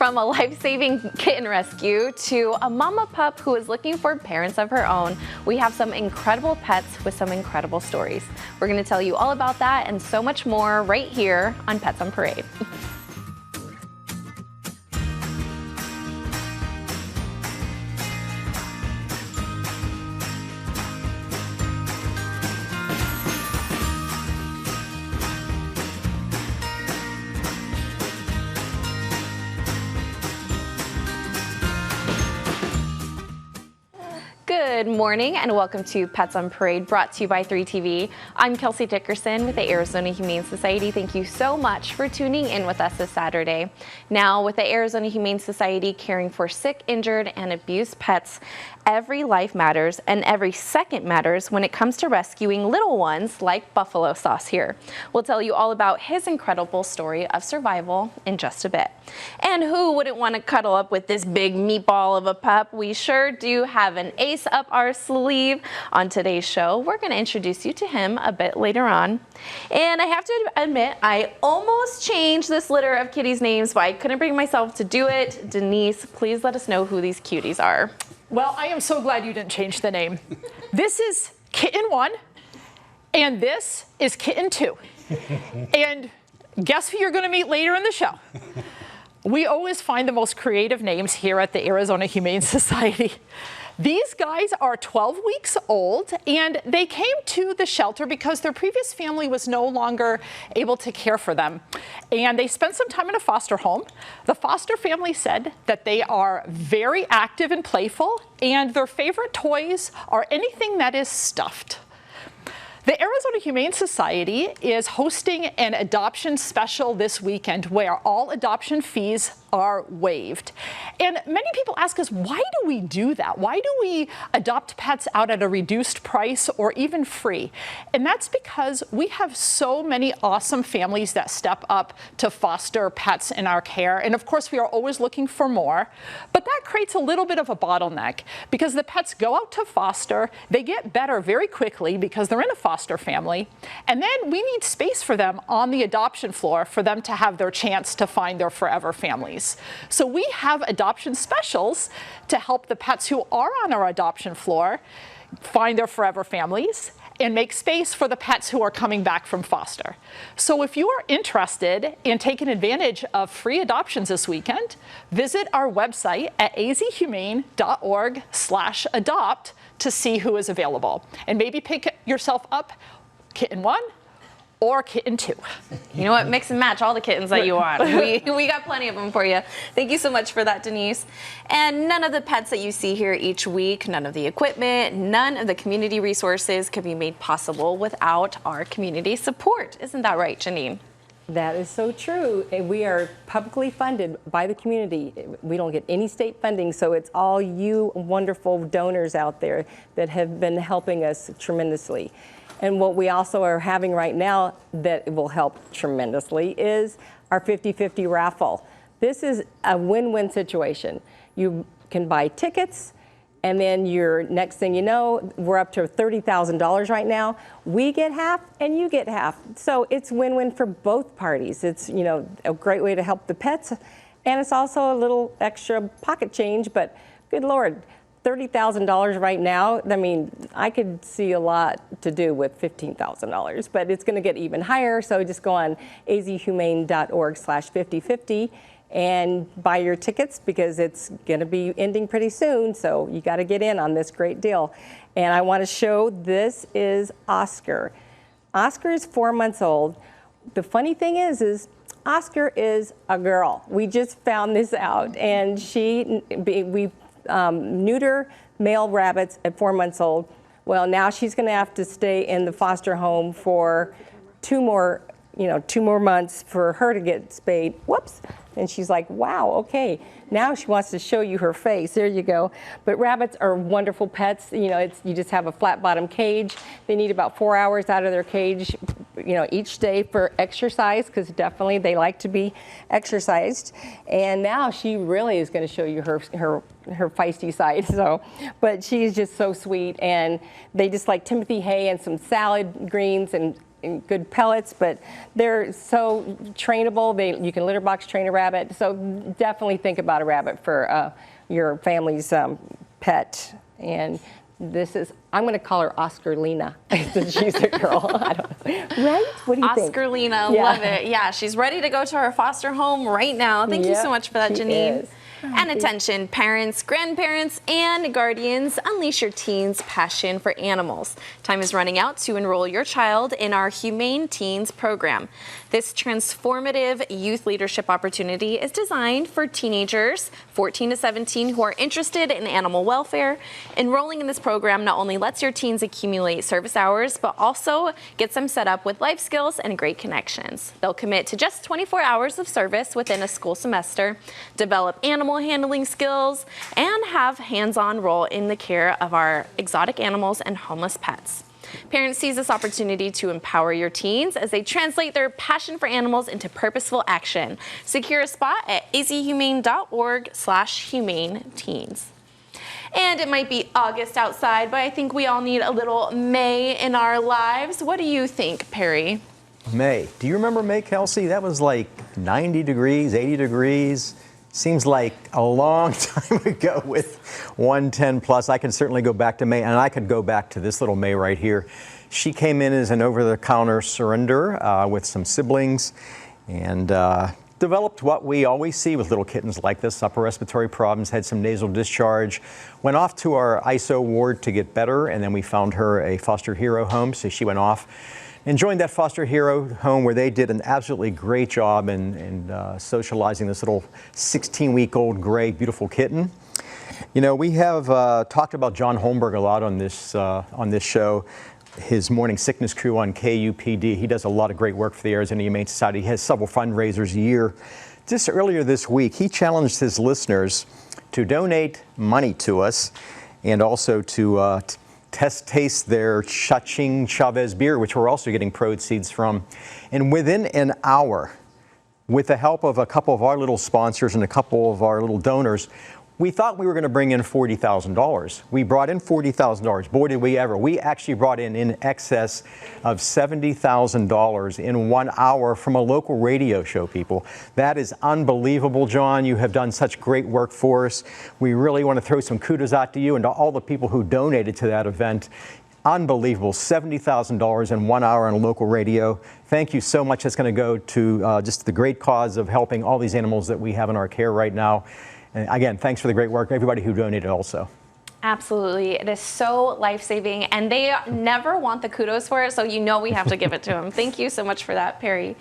From a life-saving kitten rescue to a mama pup who is looking for parents of her own, we have some incredible pets with some incredible stories. We're going to tell you all about that and so much more right here on Pets on Parade. Good morning and welcome to Pets on Parade, brought to you by 3TV. I'm Kelsey Dickerson with the Arizona Humane Society. Thank you so much for tuning in with us this Saturday. Now, with the Arizona Humane Society caring for sick, injured, and abused pets, every life matters and every second matters when it comes to rescuing little ones like Buffalo Sauce here. We'll tell you all about his incredible story of survival in just a bit. And who wouldn't want to cuddle up with this big meatball of a pup? We sure do have an ace up our sleeve. On today's show, we're going to introduce you to him a bit later on. And I have to admit, I almost changed this litter of kitties' names, but I couldn't bring myself to do it. Denise, please let us know who these cuties are. Well, I am so glad you didn't change the name. This is Kitten 1, and this is Kitten 2. And guess who you're going to meet later in the show? We always find the most creative names here at the Arizona Humane Society. These guys are 12 weeks old, and they came to the shelter because their previous family was no longer able to care for them. And they spent some time in a foster home. The foster family said that they are very active and playful, and their favorite toys are anything that is stuffed. The Arizona Humane Society is hosting an adoption special this weekend where all adoption fees are waived. And many people ask us, why do we do that? Why do we adopt pets out at a reduced price or even free? And that's because we have so many awesome families that step up to foster pets in our care. And of course, we are always looking for more. But that creates a little bit of a bottleneck because the pets go out to foster, they get better very quickly because they're in a foster family. And then we need space for them on the adoption floor for them to have their chance to find their forever families. So we have adoption specials to help the pets who are on our adoption floor find their forever families and make space for the pets who are coming back from foster. So if you are interested in taking advantage of free adoptions this weekend, visit our website at azhumane.org/adopt to see who is available. And maybe pick yourself up Kitten 1 or Kitten 2. You know what? Mix and match all the kittens that you want. We got plenty of them for you. Thank you so much for that, Denise. And none of the pets that you see here each week, none of the equipment, none of the community resources could be made possible without our community support. Isn't that right, Janine? That is so true. We are publicly funded by the community. We don't get any state funding, so it's all you wonderful donors out there that have been helping us tremendously. And what we also are having right now that will help tremendously is our 50-50 raffle. This is a win-win situation. You can buy tickets, and then next thing you know, we're up to $30,000 right now. We get half and you get half. So it's win-win for both parties. It's, you know, a great way to help the pets, and it's also a little extra pocket change, but good Lord, $30,000 right now, I mean, I could see a lot to do with $15,000, but it's going to get even higher. So just go on azhumane.org/5050 and buy your tickets because it's going to be ending pretty soon. So you got to get in on this great deal. And I want to show, this is Oscar. Oscar is 4 months old. The funny thing is Oscar is a girl. We just found this out, and we neuter male rabbits at 4 months old. Well, now she's going to have to stay in the foster home for two more months for her to get spayed. Whoops. And she's like, wow, okay. Now she wants to show you her face. There you go. But rabbits are wonderful pets. You know, you just have a flat bottom cage. They need about 4 hours out of their cage, you know, each day for exercise, because definitely they like to be exercised. And now she really is going to show you her feisty side. So, but she's just so sweet, and they just like Timothy hay and some salad greens and good pellets, but they're so trainable. You can litter box train a rabbit. So definitely think about a rabbit for your family's pet. And this is, I'm going to call her Oscar Lena. She's a girl. I don't know. Right? What do you think? Oscar Lena, love it. Yeah, she's ready to go to her foster home right now. Thank you so much for that, Janine. And attention, parents, grandparents, and guardians, unleash your teens' passion for animals. Time is running out to enroll your child in our Humane Teens program. This transformative youth leadership opportunity is designed for teenagers 14 to 17 who are interested in animal welfare. Enrolling in this program not only lets your teens accumulate service hours, but also gets them set up with life skills and great connections. They'll commit to just 24 hours of service within a school semester, develop animal handling skills, and have hands-on role in the care of our exotic animals and homeless pets. Parents seize this opportunity to empower your teens as they translate their passion for animals into purposeful action. Secure a spot at azhumane.org/humaneteens. And it might be August outside, but I think we all need a little May in our lives. What do you think, Perry? May. Do you remember May, Kelsey? That was like 90 degrees, 80 degrees. Seems like a long time ago with 110 plus. I can certainly go back to May, and I could go back to this little May right here. She came in as an over-the-counter surrender with some siblings and developed what we always see with little kittens like this, upper respiratory problems, had some nasal discharge, went off to our ISO ward to get better, and then we found her a foster hero home, so she went off and joined that foster hero home where they did an absolutely great job in socializing this little 16-week-old gray, beautiful kitten. You know, we have talked about John Holmberg a lot on this show. His morning sickness crew on KUPD. He does a lot of great work for the Arizona Humane Society. He has several fundraisers a year. Just earlier this week, he challenged his listeners to donate money to us and also to taste their Cha-Ching Chavez beer, which we're also getting proceeds from. And within an hour, with the help of a couple of our little sponsors and a couple of our little donors, we thought we were going to bring in $40,000. We brought in $40,000. Boy, did we ever. We actually brought in excess of $70,000 in 1 hour from a local radio show, people. That is unbelievable, John. You have done such great work for us. We really want to throw some kudos out to you and to all the people who donated to that event. Unbelievable, $70,000 in 1 hour on a local radio. Thank you so much. That's going to go to just the great cause of helping all these animals that we have in our care right now. And again, thanks for the great work, everybody who donated also. Absolutely. It is so life-saving, and they never want the kudos for it, so you know we have to give it to them. Thank you so much for that, Perry.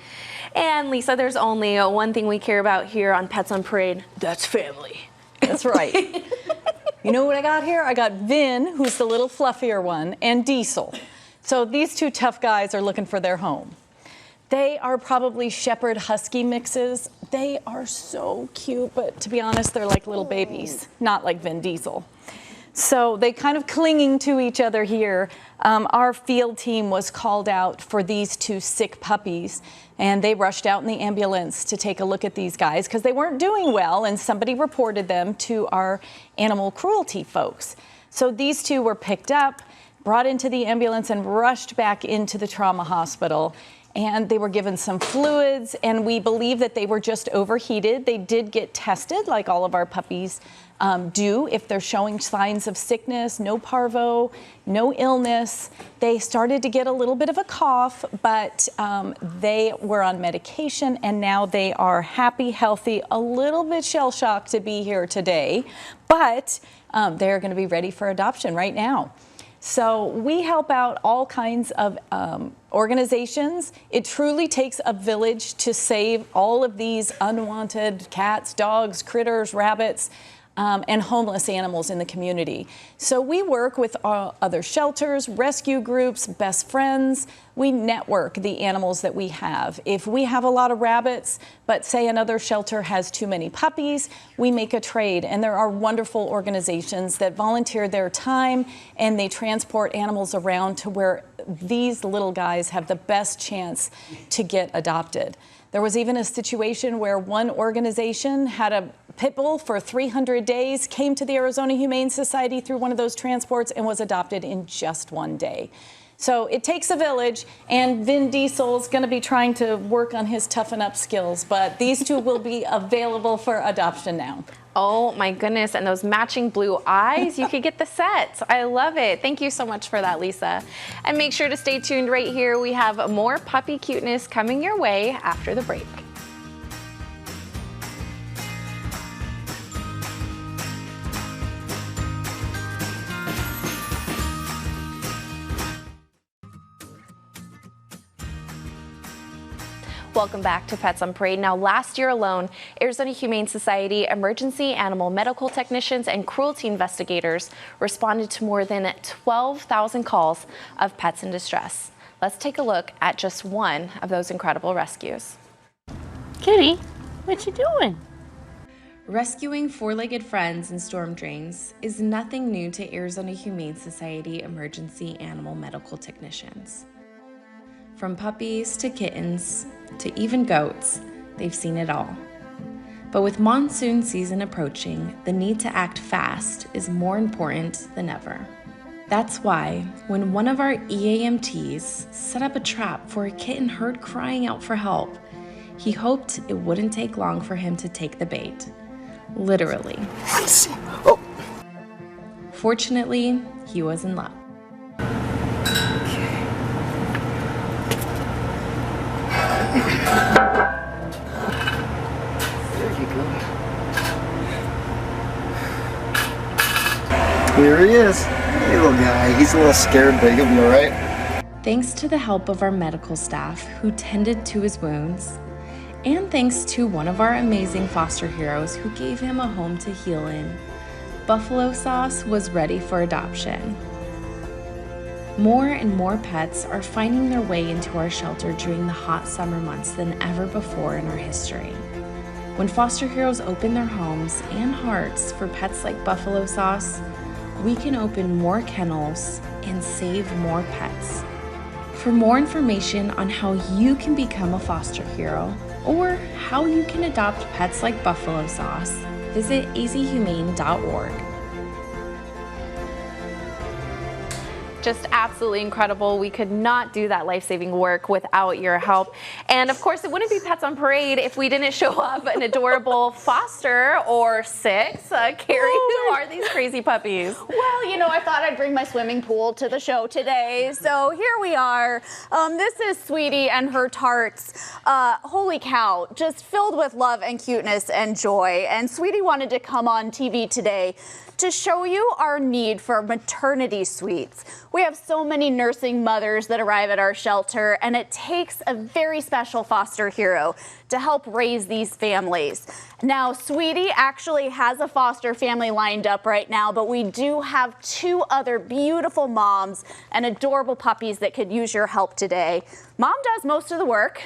And Lisa, there's only one thing we care about here on Pets on Parade. That's family. That's right. You know what I got here? I got Vin, who's the little fluffier one, and Diesel. So these two tough guys are looking for their home. They are probably Shepherd Husky mixes. They are so cute, but to be honest, they're like little babies, not like Vin Diesel. So they kind of clinging to each other here. Our field team was called out for these two sick puppies, and they rushed out in the ambulance to take a look at these guys because they weren't doing well, and somebody reported them to our animal cruelty folks. So these two were picked up, brought into the ambulance, and rushed back into the trauma hospital. And they were given some fluids, and we believe that they were just overheated. They did get tested, like all of our puppies do, if they're showing signs of sickness, no parvo, no illness. They started to get a little bit of a cough, but they were on medication, and now they are happy, healthy, a little bit shell-shocked to be here today, but they're going to be ready for adoption right now. So we help out all kinds of organizations. It truly takes a village to save all of these unwanted cats, dogs, critters, rabbits, and homeless animals in the community. So we work with other shelters, rescue groups, best friends. We network the animals that we have. If we have a lot of rabbits, but say another shelter has too many puppies, we make a trade. And there are wonderful organizations that volunteer their time, and they transport animals around to where these little guys have the best chance to get adopted. There was even a situation where one organization had a pit bull for 300 days, came to the Arizona Humane Society through one of those transports, and was adopted in just 1 day. So it takes a village, and Vin Diesel's going to be trying to work on his toughen up skills, but these two will be available for adoption now. Oh my goodness, and those matching blue eyes, you could get the set. I love it. Thank you so much for that, Lisa. And make sure to stay tuned right here. We have more puppy cuteness coming your way after the break. Welcome back to Pets on Parade. Now, last year alone, Arizona Humane Society emergency animal medical technicians and cruelty investigators responded to more than 12,000 calls of pets in distress. Let's take a look at just one of those incredible rescues. Kitty, what you doing? Rescuing four-legged friends in storm drains is nothing new to Arizona Humane Society emergency animal medical technicians. From puppies to kittens to even goats, they've seen it all. But with monsoon season approaching, the need to act fast is more important than ever. That's why when one of our EAMTs set up a trap for a kitten heard crying out for help, he hoped it wouldn't take long for him to take the bait. Literally. Oh. Fortunately, he was in luck. There you go. Here he is. Hey, little guy. He's a little scared, but he'll be all right. Thanks to the help of our medical staff who tended to his wounds, and thanks to one of our amazing foster heroes who gave him a home to heal in, Buffalo Sauce was ready for adoption. More and more pets are finding their way into our shelter during the hot summer months than ever before in our history. When foster heroes open their homes and hearts for pets like Buffalo Sauce, we can open more kennels and save more pets. For more information on how you can become a foster hero or how you can adopt pets like Buffalo Sauce, visit azhumane.org. Just absolutely incredible. We could not do that life-saving work without your help. And of course, it wouldn't be Pets on Parade if we didn't show up an adorable foster or six. Carrie, who are these crazy puppies? Well, you know, I thought I'd bring my swimming pool to the show today. So here we are. This is Sweetie and her tarts. Holy cow, just filled with love and cuteness and joy. And Sweetie wanted to come on TV today to show you our need for maternity suites. We have so many nursing mothers that arrive at our shelter, and it takes a very special foster hero to help raise these families. Now, Sweetie actually has a foster family lined up right now, but we do have two other beautiful moms and adorable puppies that could use your help today. Mom does most of the work.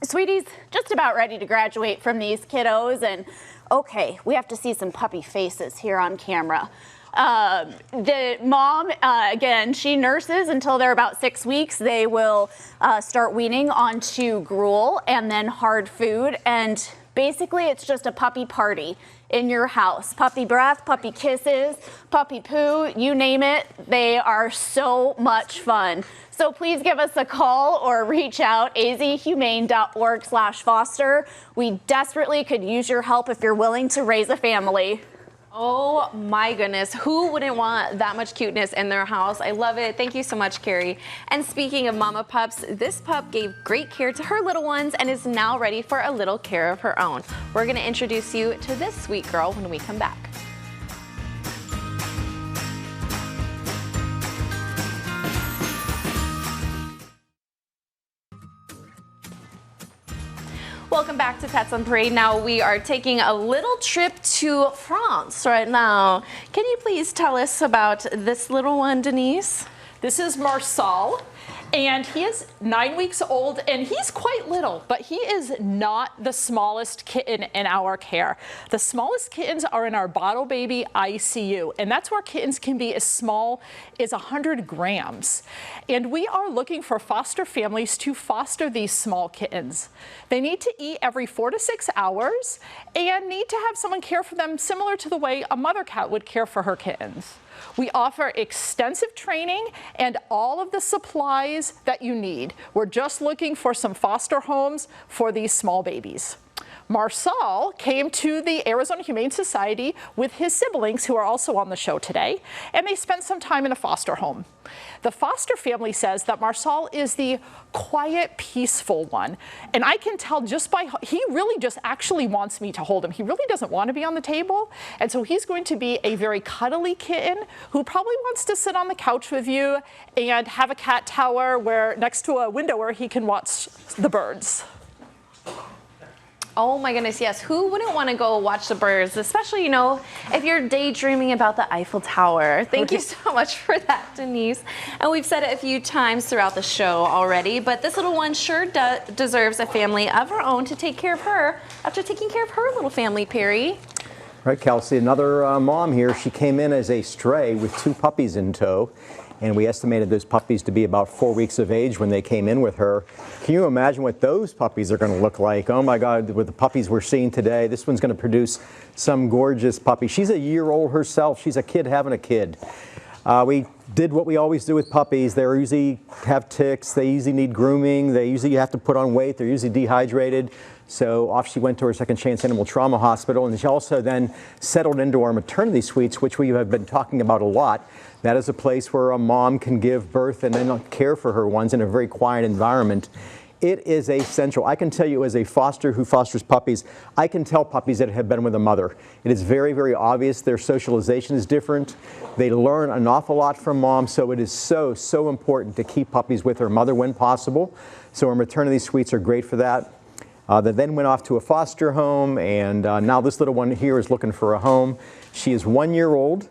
Sweetie's just about ready to graduate from these kiddos, and okay, we have to see some puppy faces here on camera. The mom, again, she nurses until they're about 6 weeks. They will start weaning onto gruel and then hard food. And basically, it's just a puppy party in your house. Puppy breath, puppy kisses, puppy poo, you name it. They are so much fun. So please give us a call or reach out, azhumane.org/foster. We desperately could use your help if you're willing to raise a family. Oh my goodness, who wouldn't want that much cuteness in their house? I love it. Thank you so much, Carrie. And speaking of mama pups, this pup gave great care to her little ones and is now ready for a little care of her own. We're gonna introduce you to this sweet girl when we come back. Welcome back to Pets on Parade. Now we are taking a little trip to France right now. Can you please tell us about this little one, Denise? This is Marcel, and he is 9 weeks old, and he's quite little, but he is not the smallest kitten in our care. The smallest kittens are in our bottle baby ICU, and that's where kittens can be as small as 100 grams. And we are looking for foster families to foster these small kittens. They need to eat every 4 to 6 hours and need to have someone care for them similar to the way a mother cat would care for her kittens. We offer extensive training and all of the supplies that you need. We're just looking for some foster homes for these small babies. Marcel came to the Arizona Humane Society with his siblings, who are also on the show today, and they spent some time in a foster home. The foster family says that Marcel is the quiet, peaceful one, and I can tell just by, he really just actually wants me to hold him. He really doesn't want to be on the table, and so he's going to be a very cuddly kitten who probably wants to sit on the couch with you and have a cat tower where next to a window where he can watch the birds. Oh my goodness, yes. Who wouldn't want to go watch the birds, especially, you know, if you're daydreaming about the Eiffel Tower. Thank you so much for that, Denise. And we've said it a few times throughout the show already, but this little one sure deserves a family of her own to take care of her after taking care of her little family, Perry. Right, Kelsey, another mom here. She came in as a stray with 2 puppies in tow. And we estimated those puppies to be about 4 weeks of age when they came in with her. Can you imagine what those puppies are going to look like? Oh my God, with the puppies we're seeing today, this one's going to produce some gorgeous puppy. She's a year old herself. She's a kid having a kid. We did what we always do with puppies. They usually have ticks. They usually need grooming. They usually have to put on weight. They're usually dehydrated. So off she went to her Second Chance Animal Trauma Hospital, and she also then settled into our maternity suites, which we have been talking about a lot. That is a place where a mom can give birth and then care for her ones in a very quiet environment. It is essential. I can tell you, as a foster who fosters puppies, I can tell puppies that have been with a mother. It is very, very obvious. Their socialization is different. They learn an awful lot from mom, so it is so, so important to keep puppies with their mother when possible. So our maternity suites are great for that. They then went off to a foster home, and now this little one here is looking for a home. She is 1 year old.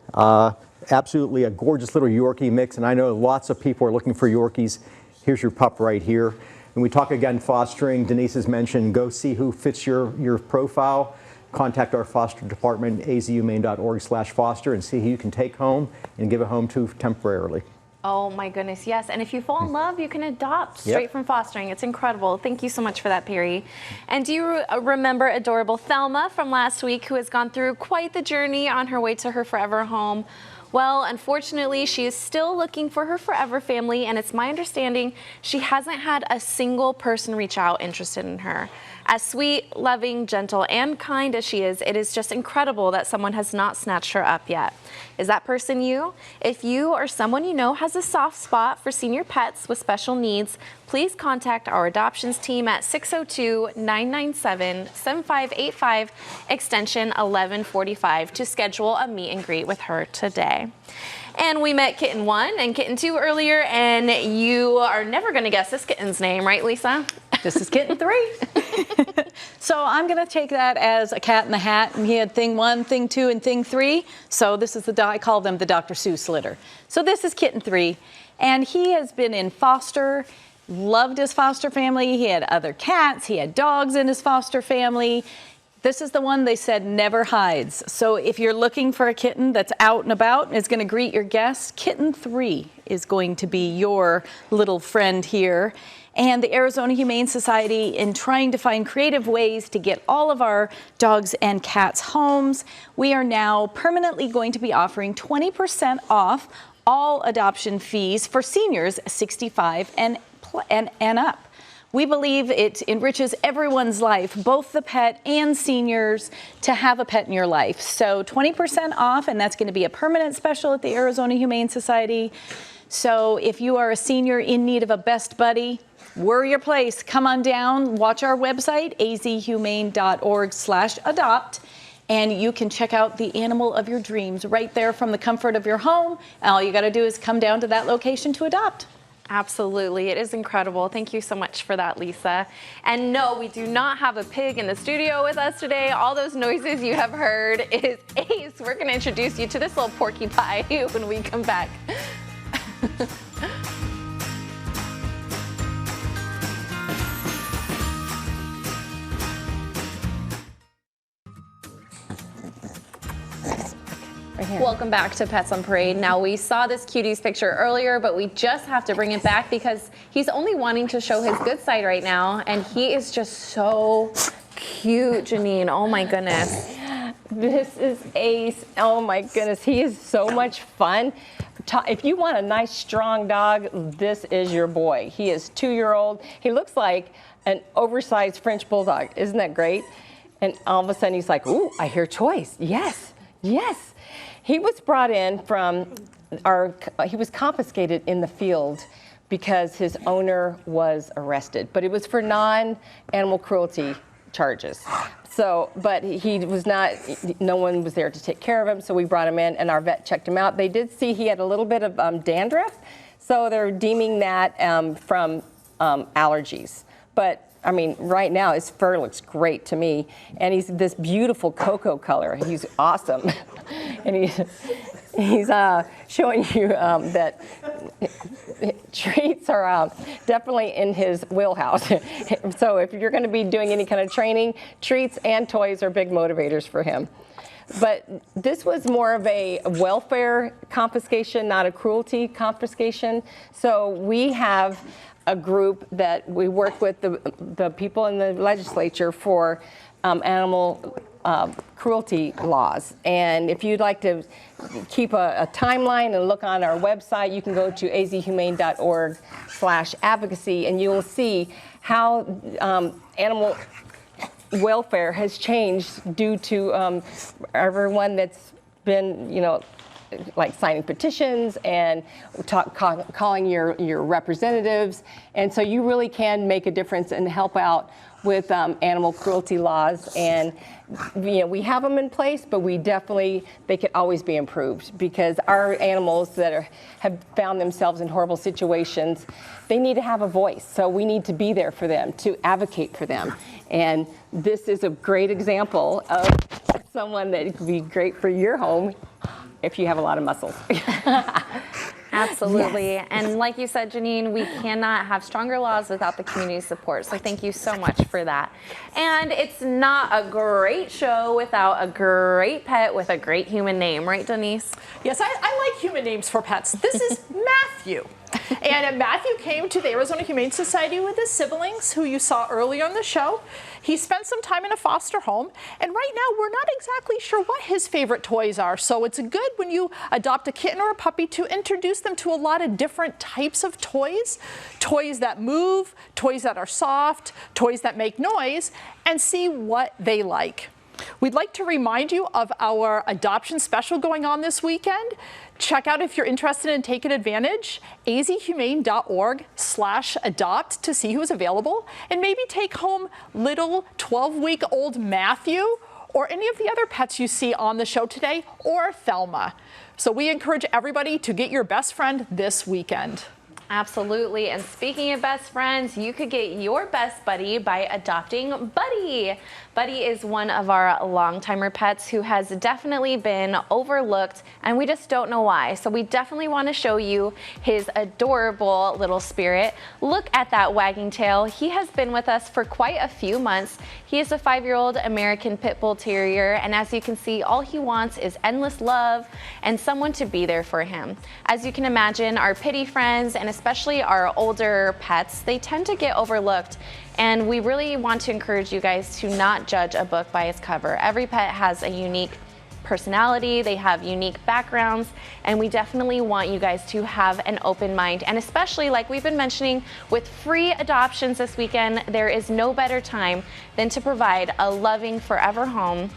Absolutely a gorgeous little Yorkie mix, and I know lots of people are looking for Yorkies. Here's your pup right here. When we talk again fostering, Denise has mentioned, go see who fits your profile. Contact our foster department, azhumane.org/foster, and see who you can take home and give a home to temporarily. Oh my goodness, yes. And if you fall in love, you can adopt straight from fostering. It's incredible. Thank you so much for that, Perry. And do you remember adorable Thelma from last week, who has gone through quite the journey on her way to her forever home? Well, unfortunately, she is still looking for her forever family, and it's my understanding she hasn't had a single person reach out interested in her. As sweet, loving, gentle, and kind as she is, it is just incredible that someone has not snatched her up yet. Is that person you? If you or someone you know has a soft spot for senior pets with special needs, please contact our adoptions team at 602-997-7585, extension 1145, to schedule a meet and greet with her today. And we met Kitten 1 and Kitten 2 earlier, and you are never going to guess this kitten's name, right, Lisa? This is Kitten 3. So I'm going to take that as a cat in the hat, and he had thing 1, thing 2, and thing 3. So this is I call them the Dr. Seuss litter. So this is Kitten 3, and he has been in foster, loved his foster family. He had other cats. He had dogs in his foster family. This is the one they said never hides. So if you're looking for a kitten that's out and about and is going to greet your guests, Kitten 3 is going to be your little friend here. And the Arizona Humane Society, in trying to find creative ways to get all of our dogs and cats homes, we are now permanently going to be offering 20% off all adoption fees for seniors 65 and up. We believe it enriches everyone's life, both the pet and seniors, to have a pet in your life. So 20% off, and that's going to be a permanent special at the Arizona Humane Society. So if you are a senior in need of a best buddy, we're your place. Come on down, watch our website, azhumane.org/adopt, and you can check out the animal of your dreams right there from the comfort of your home. All you got to do is come down to that location to adopt. Absolutely. It is incredible. Thank you so much for that, Lisa. And no, we do not have a pig in the studio with us today. All those noises you have heard is Ace. We're going to introduce you to this little porcupine when we come back. Welcome back to Pets on Parade. Now, we saw this cutie's picture earlier, but we just have to bring it back because he's only wanting to show his good side right now, and he is just so cute, Janine. Oh my goodness. This is Ace. Oh my goodness, he is so much fun. If you want a nice, strong dog, this is your boy. He is 2-year-old. He looks like an oversized French bulldog. Isn't that great? And all of a sudden he's like, ooh, I hear toys. Yes, yes. He was brought in from he was confiscated in the field because his owner was arrested, but it was for non-animal cruelty charges. So, but he was not, no one was there to take care of him, so we brought him in and our vet checked him out. They did see he had a little bit of dandruff, so they're deeming that from allergies. But I mean, right now his fur looks great to me, and he's this beautiful cocoa color. He's awesome. And he's showing you that treats are definitely in his wheelhouse. So if you're going to be doing any kind of training, treats and toys are big motivators for him. But this was more of a welfare confiscation, not a cruelty confiscation. So we have a group that we work with the people in the legislature for animal cruelty laws. And if you'd like to keep a timeline and look on our website, you can go to azhumane.org/advocacy, and you will see how animal welfare has changed due to everyone that's been, like signing petitions and calling your representatives. And so you really can make a difference and help out with animal cruelty laws. And we have them in place, but they could always be improved, because our animals that have found themselves in horrible situations, they need to have a voice. So we need to be there for them, to advocate for them. And this is a great example of someone that could be great for your home if you have a lot of muscles. Absolutely. Yes. And like you said, Janine, we cannot have stronger laws without the community support. So thank you so much for that. And it's not a great show without a great pet with a great human name. Right, Denise? Yes, I like human names for pets. This is Matthew. And Matthew came to the Arizona Humane Society with his siblings, who you saw earlier in the show. He spent some time in a foster home, and right now we're not exactly sure what his favorite toys are. So it's good when you adopt a kitten or a puppy to introduce them to a lot of different types of toys. Toys that move, toys that are soft, toys that make noise, and see what they like. We'd like to remind you of our adoption special going on this weekend. Check out, if you're interested in taking advantage, azhumane.org/adopt to see who's available, and maybe take home little 12-week-old Matthew, or any of the other pets you see on the show today, or Thelma. So we encourage everybody to get your best friend this weekend. Absolutely. And speaking of best friends, you could get your best buddy by adopting Buddy. Buddy is one of our long-timer pets who has definitely been overlooked, and we just don't know why. So we definitely want to show you his adorable little spirit. Look at that wagging tail. He has been with us for quite a few months. He is a 5-year-old American Pit Bull Terrier, and as you can see, all he wants is endless love and someone to be there for him. As you can imagine, our pitty friends, and especially our older pets, they tend to get overlooked. And we really want to encourage you guys to not judge a book by its cover. Every pet has a unique personality, they have unique backgrounds, and we definitely want you guys to have an open mind. And especially, like we've been mentioning, with free adoptions this weekend, there is no better time than to provide a loving forever home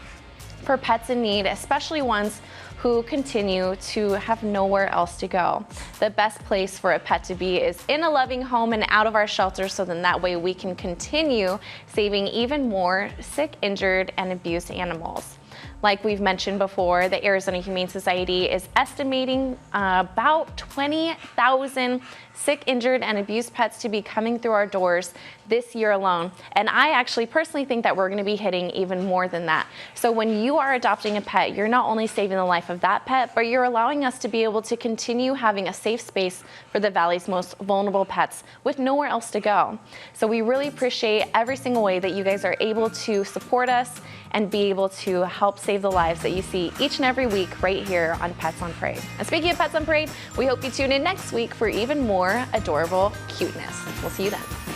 for pets in need, especially ones who continue to have nowhere else to go. The best place for a pet to be is in a loving home and out of our shelters, so then that way we can continue saving even more sick, injured, and abused animals. Like we've mentioned before, the Arizona Humane Society is estimating about 20,000 sick, injured, and abused pets to be coming through our doors this year alone. And I actually personally think that we're going to be hitting even more than that. So when you are adopting a pet, you're not only saving the life of that pet, but you're allowing us to be able to continue having a safe space for the Valley's most vulnerable pets with nowhere else to go. So we really appreciate every single way that you guys are able to support us and be able to help save the lives that you see each and every week right here on Pets on Parade. And speaking of Pets on Parade, we hope you tune in next week for even more adorable cuteness. We'll see you then.